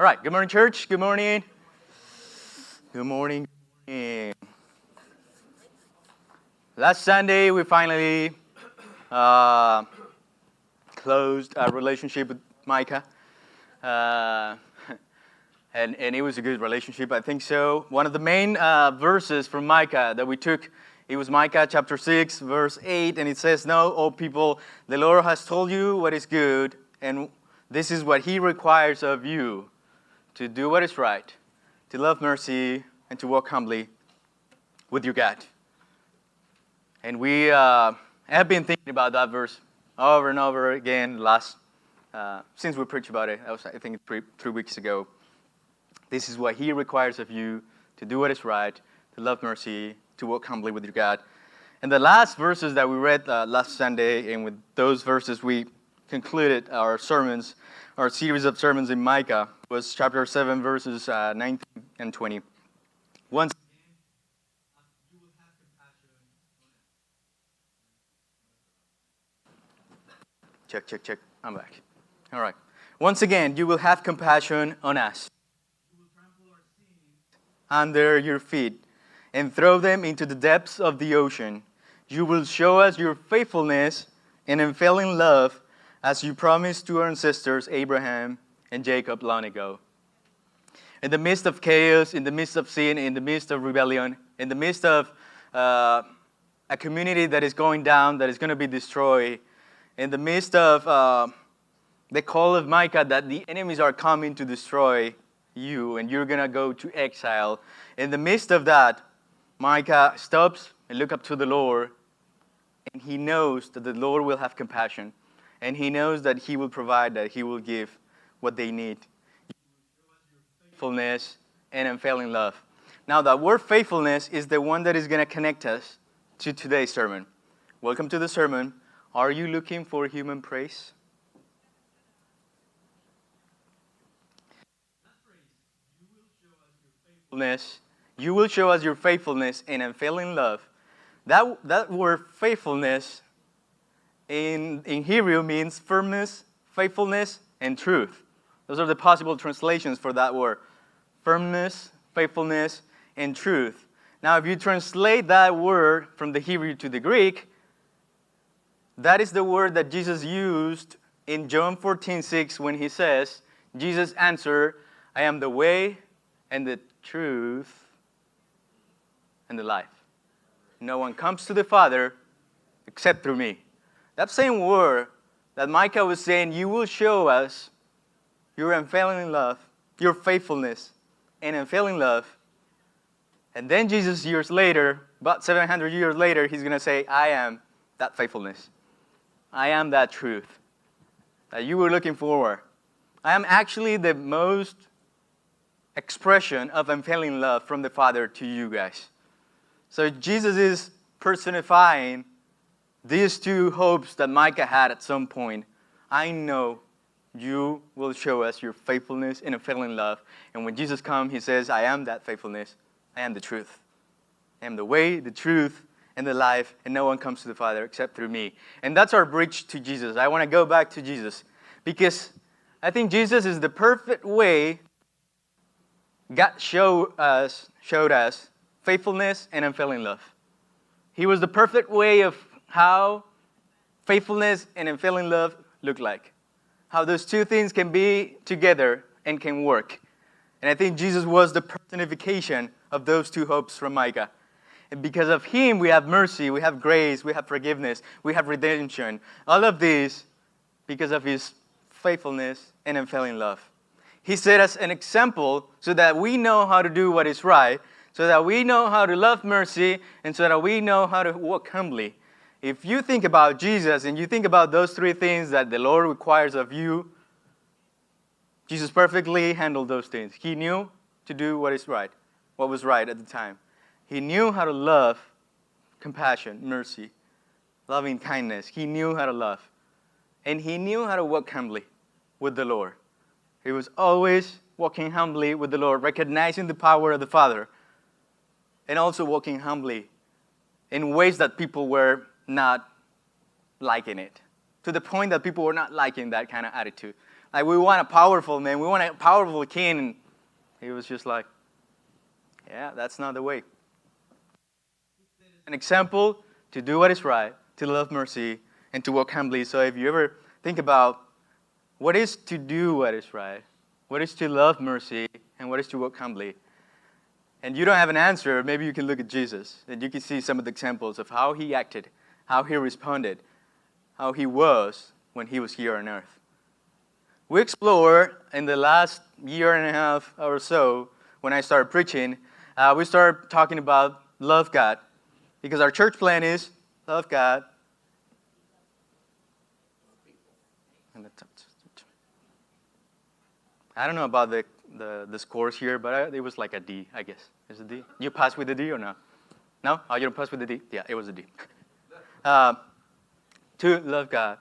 All right, good morning, church. Good morning. Good morning. Last Sunday, we finally closed our relationship with Micah. And it was a good relationship, I think so. One of the main verses from Micah that we took, it was Micah chapter 6, verse 8, and it says, "Know, O people, the Lord has told you what is good, and this is what He requires of you, to do what is right, to love mercy, and to walk humbly with your God." And we have been thinking about that verse over and over again since we preached about it. That was, I think, three weeks ago. This is what He requires of you, to do what is right, to love mercy, to walk humbly with your God. And the last verses that we read last Sunday, and with those verses we concluded our series of sermons in Micah, was chapter 7, verses 19 and 20. Once you will have compassion. Check. I'm back. All right. Once again, you will have compassion on us. You will trample our sins under your feet and throw them into the depths of the ocean. You will show us your faithfulness and unfailing love, as you promised to our ancestors Abraham and Jacob long ago. In the midst of chaos, in the midst of sin, in the midst of rebellion, in the midst of a community that is going down, that is going to be destroyed, in the midst of the call of Micah that the enemies are coming to destroy you and you're going to go to exile, in the midst of that, Micah stops and looks up to the Lord, and he knows that the Lord will have compassion, and he knows that He will provide, that He will give what they need. Faithfulness and unfailing love. Now, that word faithfulness is the one that is going to connect us to today's sermon. Welcome to the sermon. Are you looking for human praise? You will show us your faithfulness and unfailing love. That word faithfulness in Hebrew means firmness, faithfulness, and truth. Those are the possible translations for that word. Firmness, faithfulness, and truth. Now, if you translate that word from the Hebrew to the Greek, that is the word that Jesus used in John 14:6 when He says, Jesus answered, "I am the way and the truth and the life. No one comes to the Father except through me." That same word that Micah was saying, you will show us your unfailing love, your faithfulness, and unfailing love. And then Jesus, years later, about 700 years later, He's going to say, I am that faithfulness. I am that truth that you were looking for. I am actually the most expression of unfailing love from the Father to you guys. So Jesus is personifying these two hopes that Micah had at some point. I know you will show us your faithfulness and unfailing love. And when Jesus comes, He says, I am that faithfulness. I am the truth. I am the way, the truth, and the life, and no one comes to the Father except through me. And that's our bridge to Jesus. I want to go back to Jesus because I think Jesus is the perfect way God showed us faithfulness and unfailing love. He was the perfect way of how faithfulness and unfailing love look like. How those two things can be together and can work. And I think Jesus was the personification of those two hopes from Micah. And because of Him, we have mercy, we have grace, we have forgiveness, we have redemption. All of this because of His faithfulness and unfailing love. He set us an example so that we know how to do what is right, so that we know how to love mercy, and so that we know how to walk humbly. If you think about Jesus and you think about those three things that the Lord requires of you, Jesus perfectly handled those things. He knew to do what is right, what was right at the time. He knew how to love, compassion, mercy, loving kindness. He knew how to love. And He knew how to walk humbly with the Lord. He was always walking humbly with the Lord, recognizing the power of the Father, and also walking humbly in ways that people were not liking it, to the point that people were not liking that kind of attitude. Like, we want a powerful man. We want a powerful king. And he was just like, yeah, that's not the way. An example to do what is right, to love mercy, and to walk humbly. So if you ever think about what is to do what is right, what is to love mercy, and what is to walk humbly, and you don't have an answer, maybe you can look at Jesus, and you can see some of the examples of how he acted, how he responded, how he was when he was here on earth. We explore in the last year and a half or so, when I started preaching, we started talking about love God. Because our church plan is love God. I don't know about the scores here, but it was like a D, I guess. Is it a D? You passed with a D or no? No? Oh, you don't pass with a D? Yeah, it was a D. To love God,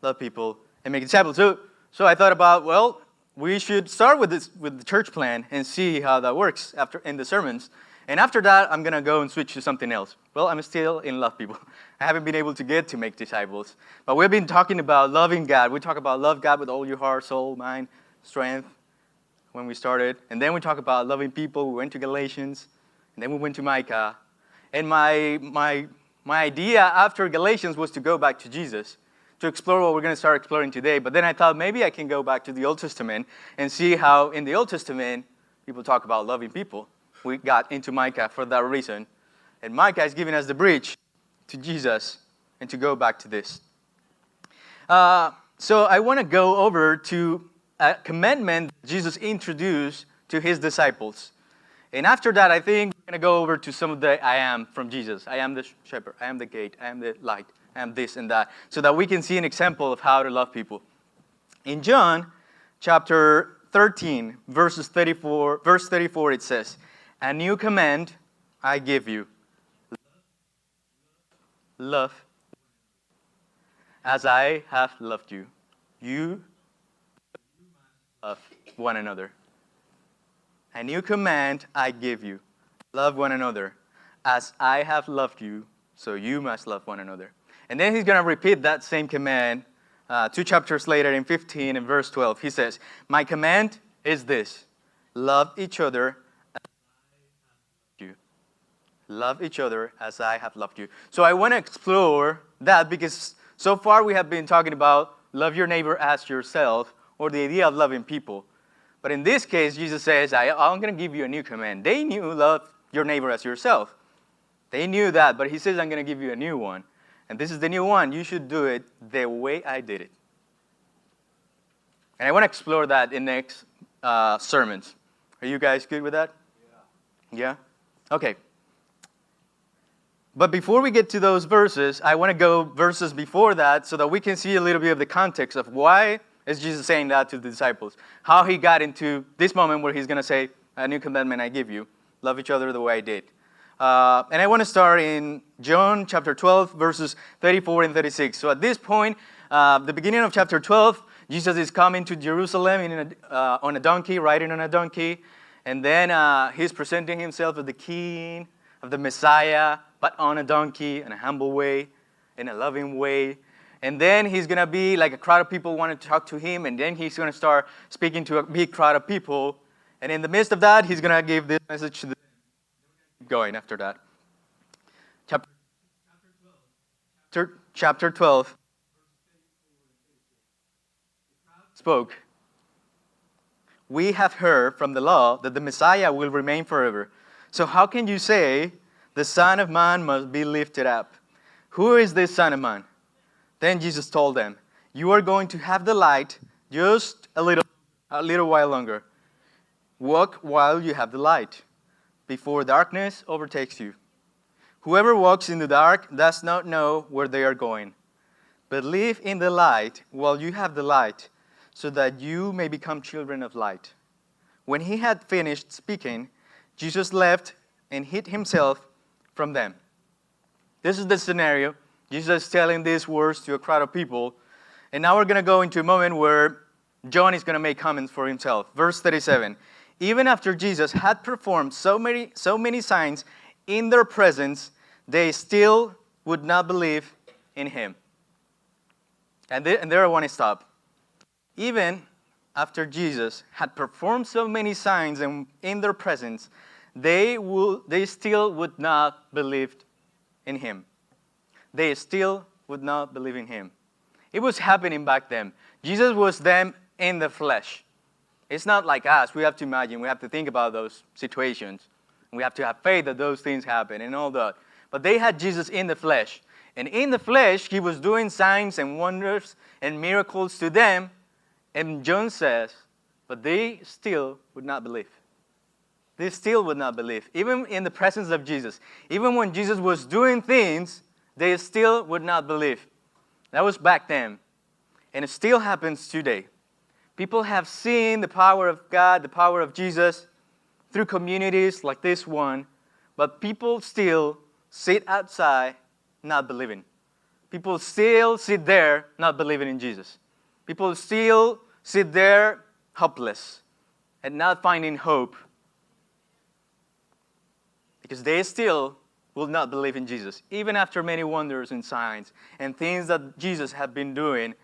love people, and make disciples. So I thought about, well, we should start with the church plan and see how that works in the sermons. And after that, I'm going to go and switch to something else. Well, I'm still in love people. I haven't been able to get to make disciples. But we've been talking about loving God. We talk about love God with all your heart, soul, mind, strength when we started. And then we talk about loving people. We went to Galatians. And then we went to Micah. And my idea after Galatians was to go back to Jesus, to explore what we're going to start exploring today. But then I thought maybe I can go back to the Old Testament and see how in the Old Testament people talk about loving people. We got into Micah for that reason. And Micah is giving us the bridge to Jesus and to go back to this. So I want to go over to a commandment Jesus introduced to his disciples. And after that, I think we're going to go over to some of the I am from Jesus. I am the shepherd. I am the gate. I am the light. I am this and that. So that we can see an example of how to love people. In John chapter 13, verse 34, it says, "A new command I give you. Love as I have loved you. You love one another. A new command I give you. Love one another. As I have loved you, so you must love one another." And then he's going to repeat that same command 2 chapters later in 15 and verse 12. He says, "My command is this. Love each other. Love each other as I have loved you." So I want to explore that because so far we have been talking about love your neighbor as yourself, or the idea of loving people. But in this case, Jesus says, I'm going to give you a new command. They knew love your neighbor as yourself. They knew that, but he says, I'm going to give you a new one. And this is the new one. You should do it the way I did it. And I want to explore that in next sermons. Are you guys good with that? Yeah? Okay. But before we get to those verses, I want to go verses before that so that we can see a little bit of the context of why is Jesus saying that to the disciples. How he got into this moment where he's going to say, "A new commandment I give you. Love each other the way I did." And I want to start in John chapter 12, verses 34 and 36. So at this point, the beginning of chapter 12, Jesus is coming to Jerusalem on a donkey, riding on a donkey. And then he's presenting himself as the king of the Messiah, but on a donkey, in a humble way, in a loving way. And then he's going to be like a crowd of people wanting to talk to him, and then he's going to start speaking to a big crowd of people. And in the midst of that, he's going to give this message to them. Going after that. Chapter 12. Spoke. "We have heard from the law that the Messiah will remain forever. So how can you say the Son of Man must be lifted up? Who is this Son of Man?" Then Jesus told them, "You are going to have the light just a little while longer. Walk while you have the light, before darkness overtakes you. Whoever walks in the dark does not know where they are going. But live in the light while you have the light, so that you may become children of light." When he had finished speaking, Jesus left and hid himself from them. This is the scenario. Jesus is telling these words to a crowd of people. And now we're going to go into a moment where John is going to make comments for himself. Verse 37. "Even after Jesus had performed so many signs in their presence, they still would not believe in him." And there I want to stop. even after Jesus had performed so many signs and in their presence, they still would not believe in him. They still would not believe in him. It was happening back then. Jesus was them in the flesh. It's not like us. We have to imagine. We have to think about those situations. We have to have faith that those things happen and all that. But they had Jesus in the flesh. And in the flesh, he was doing signs and wonders and miracles to them. And John says, but they still would not believe. They still would not believe. Even in the presence of Jesus. Even when Jesus was doing things, they still would not believe. That was back then. And it still happens today. People have seen the power of God, the power of Jesus, through communities like this one. But people still sit outside not believing. People still sit there not believing in Jesus. People still sit there helpless and not finding hope. Because they still will not believe in Jesus, even after many wonders and signs and things that Jesus had been doing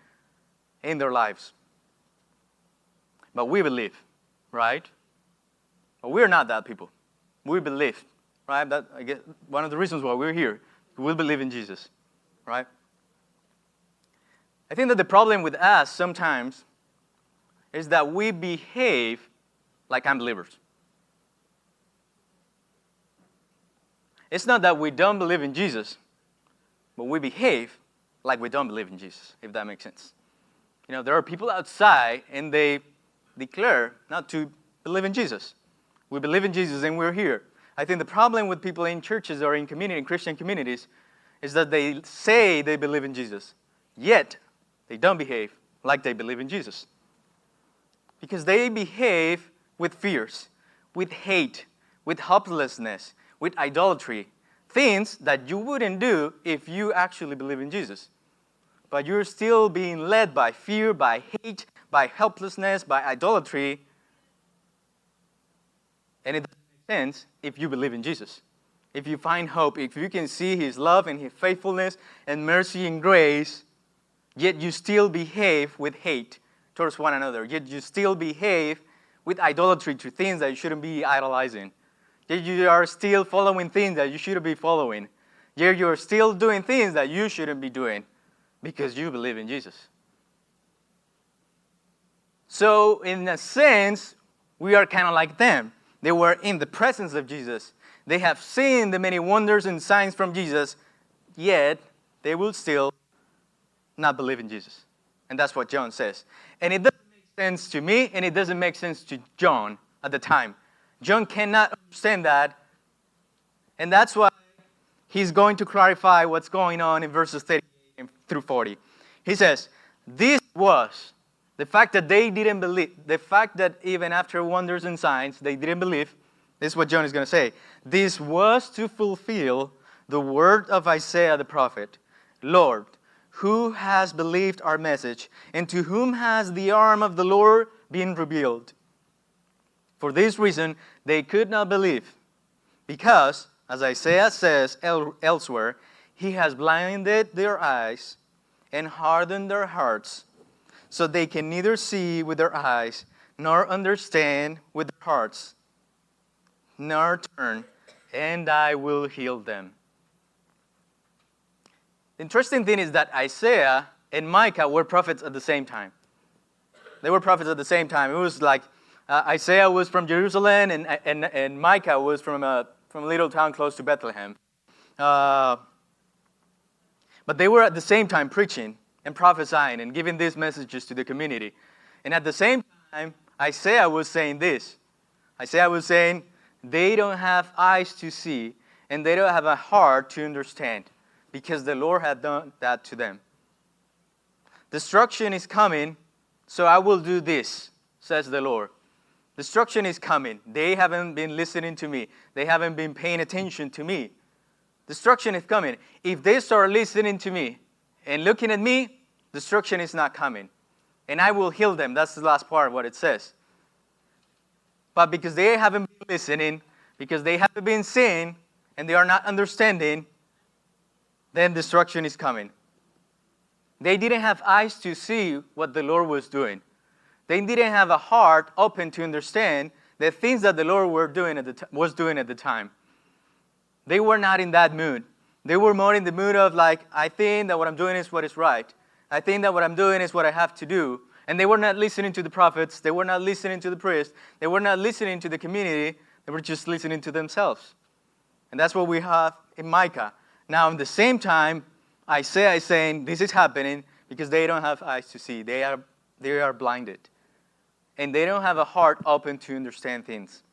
in their lives. But we believe, right? But we're not that people. We believe, right? That, I guess, one of the reasons why we're here. We believe in Jesus, right? I think that the problem with us sometimes is that we behave like unbelievers. It's not that we don't believe in Jesus, but we behave like we don't believe in Jesus, if that makes sense. You know, there are people outside and they declare not to believe in Jesus. We believe in Jesus and we're here. I think the problem with people in churches or in Christian communities is that they say they believe in Jesus, yet they don't behave like they believe in Jesus. Because they behave with fears, with hate, with hopelessness, with idolatry, things that you wouldn't do if you actually believe in Jesus. But you're still being led by fear, by hate, by helplessness, by idolatry. And it doesn't make sense if you believe in Jesus. If you find hope, if you can see his love and his faithfulness and mercy and grace, yet you still behave with hate towards one another. Yet you still behave with idolatry to things that you shouldn't be idolizing. Yet you are still following things that you shouldn't be following. Yet you are still doing things that you shouldn't be doing because you believe in Jesus. So, in a sense, we are kind of like them. They were in the presence of Jesus. They have seen the many wonders and signs from Jesus, yet they will still not believe in Jesus. And that's what John says. And it doesn't make sense to me, and it doesn't make sense to John at the time. John cannot understand that, and that's why he's going to clarify what's going on in verses 38 through 40. He says, this was the fact that they didn't believe, the fact that even after wonders and signs, they didn't believe. This is what John is going to say. This was to fulfill the word of Isaiah the prophet. Lord, who has believed our message, and to whom has the arm of the Lord been revealed? For this reason, they could not believe, because, as Isaiah says elsewhere, he has blinded their eyes and hardened their hearts, so they can neither see with their eyes, nor understand with their hearts, nor turn, and I will heal them. The interesting thing is that Isaiah and Micah were prophets at the same time. They were prophets at the same time. It was like Isaiah was from Jerusalem, and Micah was from a little town close to Bethlehem. But they were at the same time preaching and prophesying and giving these messages to the community. And at the same time, Isaiah was saying this. Isaiah was saying, they don't have eyes to see, and they don't have a heart to understand, because the Lord had done that to them. Destruction is coming, so I will do this, says the Lord. Destruction is coming. They haven't been listening to me. They haven't been paying attention to me. Destruction is coming. If they start listening to me and looking at me, destruction is not coming. And I will heal them. That's the last part of what it says. But because they haven't been listening, because they haven't been seeing, and they are not understanding, then destruction is coming. They didn't have eyes to see what the Lord was doing. They didn't have a heart open to understand the things that the Lord was doing at the time. They were not in that mood. They were more in the mood of like, I think that what I'm doing is what is right. I think that what I'm doing is what I have to do. And they were not listening to the prophets. They were not listening to the priests. They were not listening to the community. They were just listening to themselves. And that's what we have in Micah. Now, at the same time, Isaiah is saying this is happening because they don't have eyes to see. They are blinded. And they don't have a heart open to understand things.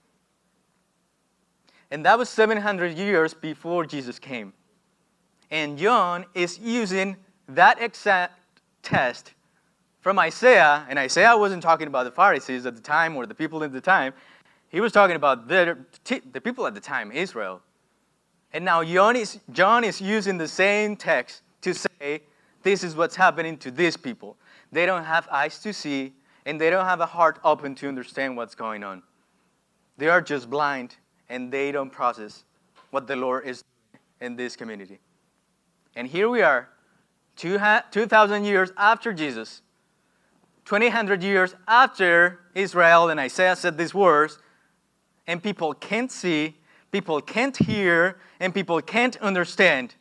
And that was 700 years before Jesus came. And John is using that exact test from Isaiah. And Isaiah wasn't talking about the Pharisees at the time or the people at the time. He was talking about the people at the time, Israel. And now John is using the same text to say, this is what's happening to these people. They don't have eyes to see, and they don't have a heart open to understand what's going on. They are just blind, and they don't process what the Lord is doing in this community. And here we are, 2,000 years after Jesus, 2,000 years after Israel and Isaiah said these words, and people can't see, people can't hear, and people can't understand.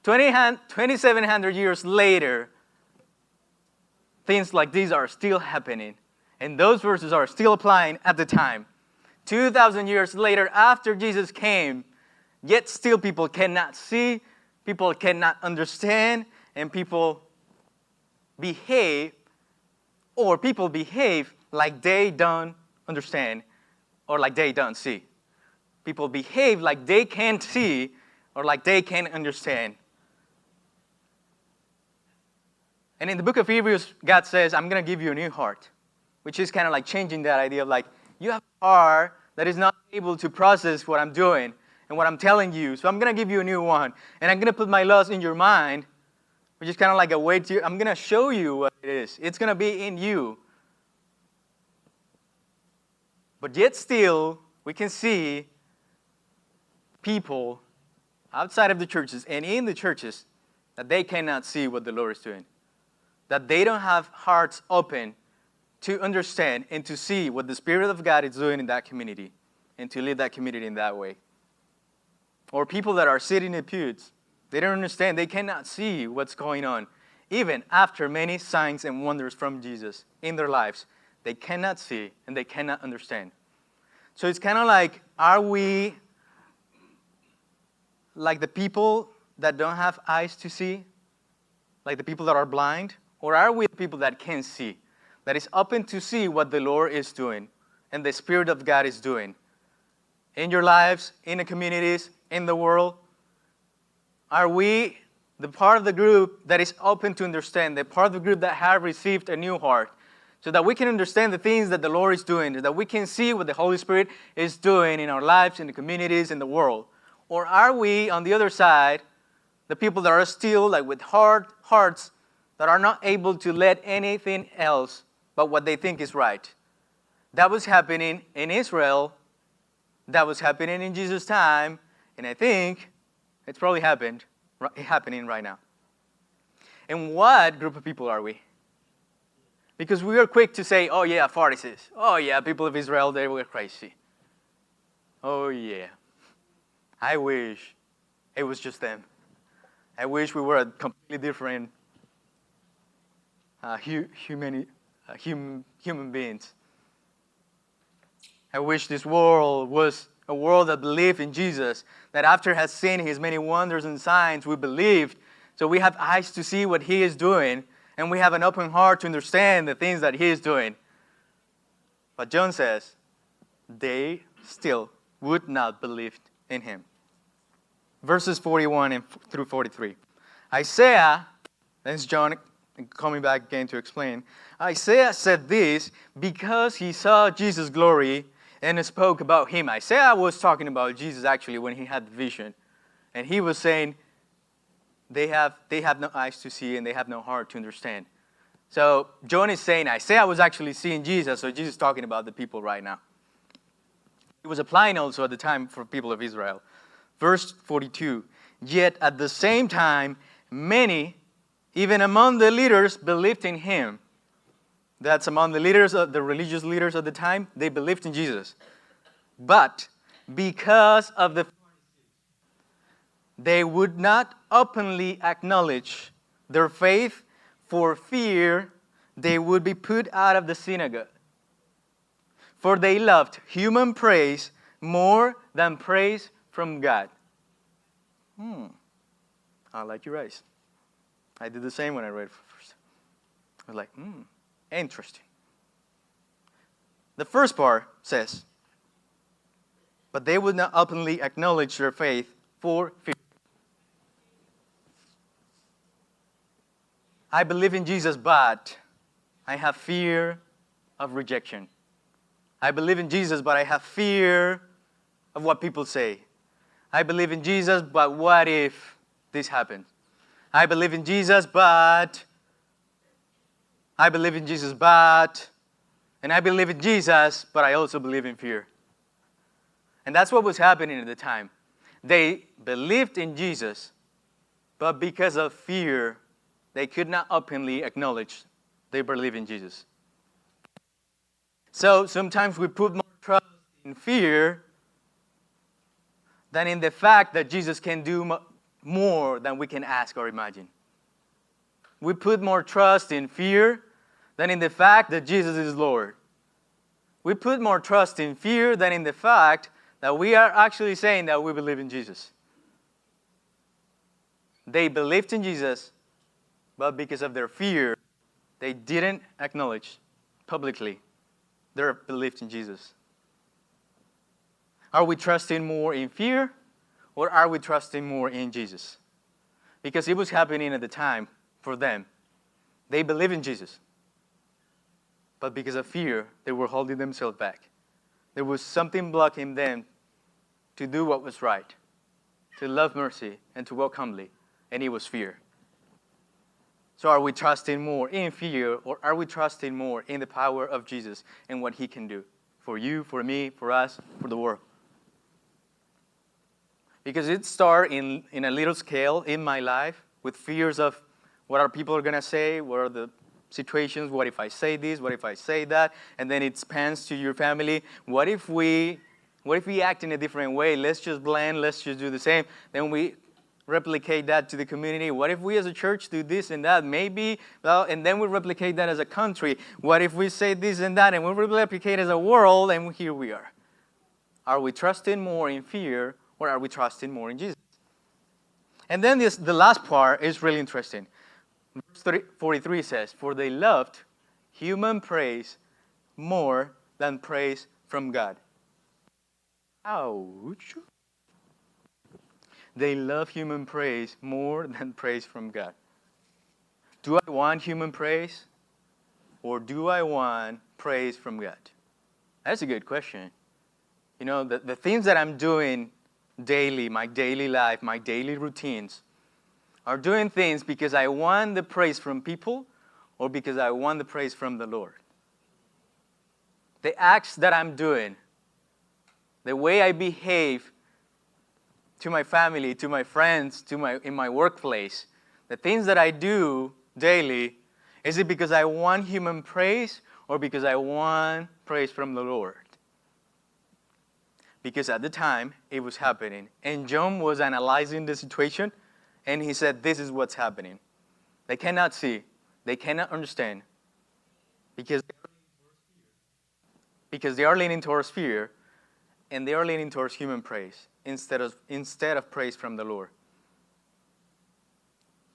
2,700 years later, things like these are still happening. And those verses are still applying at the time. 2,000 years later, after Jesus came, yet still people cannot see, people cannot understand, and people behave like they don't understand or like they don't see. People behave like they can't see or like they can't understand. And in the book of Hebrews, God says, I'm going to give you a new heart, which is kind of like changing that idea of like, you have a heart that is not able to process what I'm doing and what I'm telling you. So I'm going to give you a new one. And I'm going to put my laws in your mind, which is kind of like a way to, I'm going to show you what it is. It's going to be in you. But yet still, we can see people outside of the churches and in the churches that they cannot see what the Lord is doing. That they don't have hearts open to understand and to see what the Spirit of God is doing in that community and to lead that community in that way. Or people that are sitting in pews, they don't understand, they cannot see what's going on. Even after many signs and wonders from Jesus in their lives, they cannot see and they cannot understand. So it's kind of like, are we like the people that don't have eyes to see? Like the people that are blind? Or are we the people that can see? That is open to see what the Lord is doing and the Spirit of God is doing in your lives, in the communities, in the world? Are we the part of the group that is open to understand, the part of the group that have received a new heart, so that we can understand the things that the Lord is doing, that we can see what the Holy Spirit is doing in our lives, in the communities, in the world? Or are we, on the other side, the people that are still like with hard hearts that are not able to let anything else but what they think is right? That was happening in Israel. That was happening in Jesus' time. And I think it's probably happening right now. And what group of people are we? Because we are quick to say, oh yeah, Pharisees. Oh yeah, people of Israel, they were crazy. Oh yeah. I wish it was just them. I wish we were a completely different human beings. I wish this world was a world that believed in Jesus, that after has seen His many wonders and signs, we believed. So we have eyes to see what He is doing, and we have an open heart to understand the things that He is doing. But John says, they still would not believe in Him. Verses 41 through 43. Isaiah, that's John coming back again to explain. Isaiah said this because he saw Jesus' glory and spoke about Him. Isaiah was talking about Jesus actually when he had the vision. And he was saying, they have no eyes to see and they have no heart to understand. So John is saying Isaiah was actually seeing Jesus, so Jesus is talking about the people right now. He was applying also at the time for people of Israel. Verse 42, yet at the same time, many, even among the leaders, believed in Him. That's among the leaders, of the religious leaders of the time. They believed in Jesus. But because of they would not openly acknowledge their faith for fear they would be put out of the synagogue. For they loved human praise more than praise from God. I like your eyes. I did the same when I read it first. I was like, interesting. The first part says, but they would not openly acknowledge their faith for fear. I believe in Jesus, but I have fear of rejection. I believe in Jesus, but I have fear of what people say. I believe in Jesus, but what if this happens? I believe in Jesus, but I believe in Jesus, but, and I believe in Jesus, but I also believe in fear. And that's what was happening at the time. They believed in Jesus, but because of fear, they could not openly acknowledge they believe in Jesus. So sometimes we put more trust in fear than in the fact that Jesus can do more than we can ask or imagine. We put more trust in fear than in the fact that Jesus is Lord. We put more trust in fear than in the fact that we are actually saying that we believe in Jesus. They believed in Jesus, but because of their fear, they didn't acknowledge publicly their belief in Jesus. Are we trusting more in fear, or are we trusting more in Jesus? Because it was happening at the time for them. They believe in Jesus, but because of fear, they were holding themselves back. There was something blocking them to do what was right, to love mercy, and to walk humbly, and it was fear. So are we trusting more in fear, or are we trusting more in the power of Jesus and what He can do for you, for me, for us, for the world? Because it started in a little scale in my life with fears of what are people going to say, what are the situations, what if I say this, what if I say that, and then it spans to your family. What if we act in a different way? Let's just blend, let's just do the same. Then we replicate that to the community. What if we as a church do this and that? Maybe, well, and then we replicate that as a country. What if we say this and that, and we replicate as a world, and here we are. Are we trusting more in fear, or are we trusting more in Jesus? And then the last part is really interesting. Verse 43 says, for they loved human praise more than praise from God. Ouch. They love human praise more than praise from God. Do I want human praise, or do I want praise from God? That's a good question. You know, the things that I'm doing daily, my daily life, my daily routines, are doing things because I want the praise from people or because I want the praise from the Lord. The acts that I'm doing, the way I behave to my family, to my friends, in my workplace, the things that I do daily, is it because I want human praise or because I want praise from the Lord? Because at the time, it was happening. And John was analyzing the situation, and he said, this is what's happening. They cannot see. They cannot understand. Because they are leaning towards fear, and they are leaning towards human praise instead of praise from the Lord.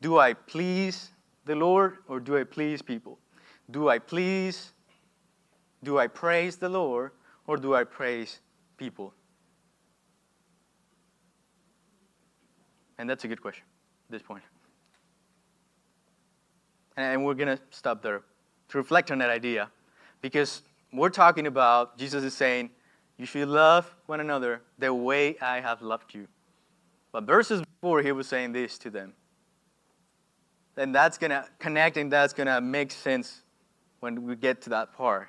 Do I please the Lord, or do I please people? Do I praise the Lord, or do I praise people? And that's a good question at this point. And we're going to stop there to reflect on that idea, because we're talking about, Jesus is saying, you should love one another the way I have loved you. But verses before, he was saying this to them. Then that's going to connect, and that's going to make sense when we get to that part.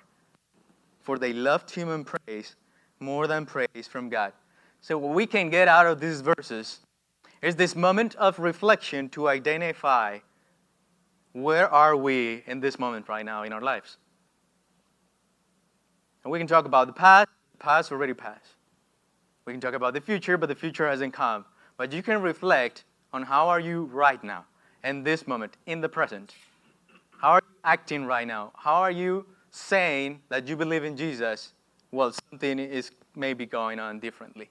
For they loved human praise more than praise from God. So what we can get out of these verses is this moment of reflection to identify where are we in this moment right now in our lives. And we can talk about the past. The past already passed. We can talk about the future, but the future hasn't come. But you can reflect on how are you right now, in this moment, in the present. How are you acting right now? How are you saying that you believe in Jesus while something is maybe going on differently?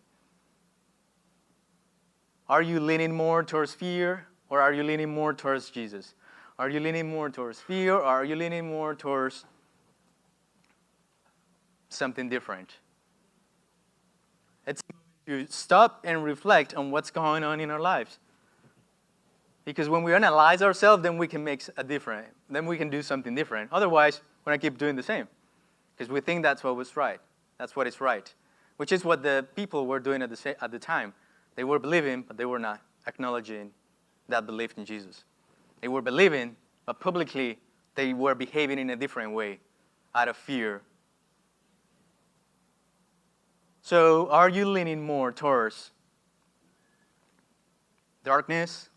Are you leaning more towards fear, or are you leaning more towards Jesus? Are you leaning more towards fear, or are you leaning more towards something different? It's to stop and reflect on what's going on in our lives. Because when we analyze ourselves, then we can make a different. Then we can do something different. Otherwise, we're going to keep doing the same. Because we think that's what was right. That's what is right. Which is what the people were doing at the time. They were believing, but they were not acknowledging that belief in Jesus. They were believing, but publicly they were behaving in a different way, out of fear. So are you leaning more towards darkness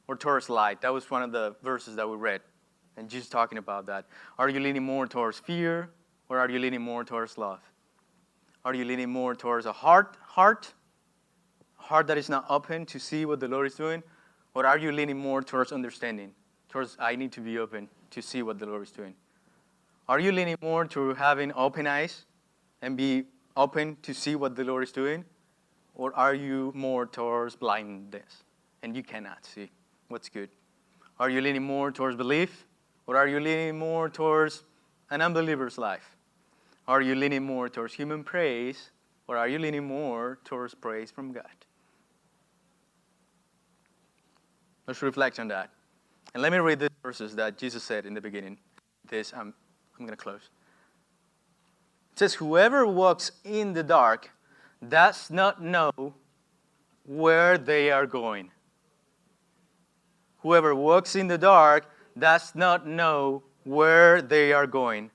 or towards light? That was one of the verses that we read. And Jesus talking about that. Are you leaning more towards fear, or are you leaning more towards love? Are you leaning more towards a heart that is not open to see what the Lord is doing? Or are you leaning more towards understanding? Towards, I need to be open to see what the Lord is doing. Are you leaning more to having open eyes and be open to see what the Lord is doing? Or are you more towards blindness and you cannot see what's good? Are you leaning more towards belief, or are you leaning more towards an unbeliever's life? Are you leaning more towards human praise, or are you leaning more towards praise from God? Let's reflect on that. And let me read the verses that Jesus said in the beginning. I'm going to close. It says, whoever walks in the dark does not know where they are going. Whoever walks in the dark does not know where they are going.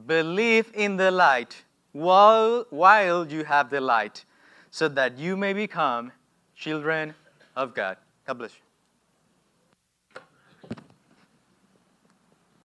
Believe in the light while you have the light, so that you may become children of God. God bless you.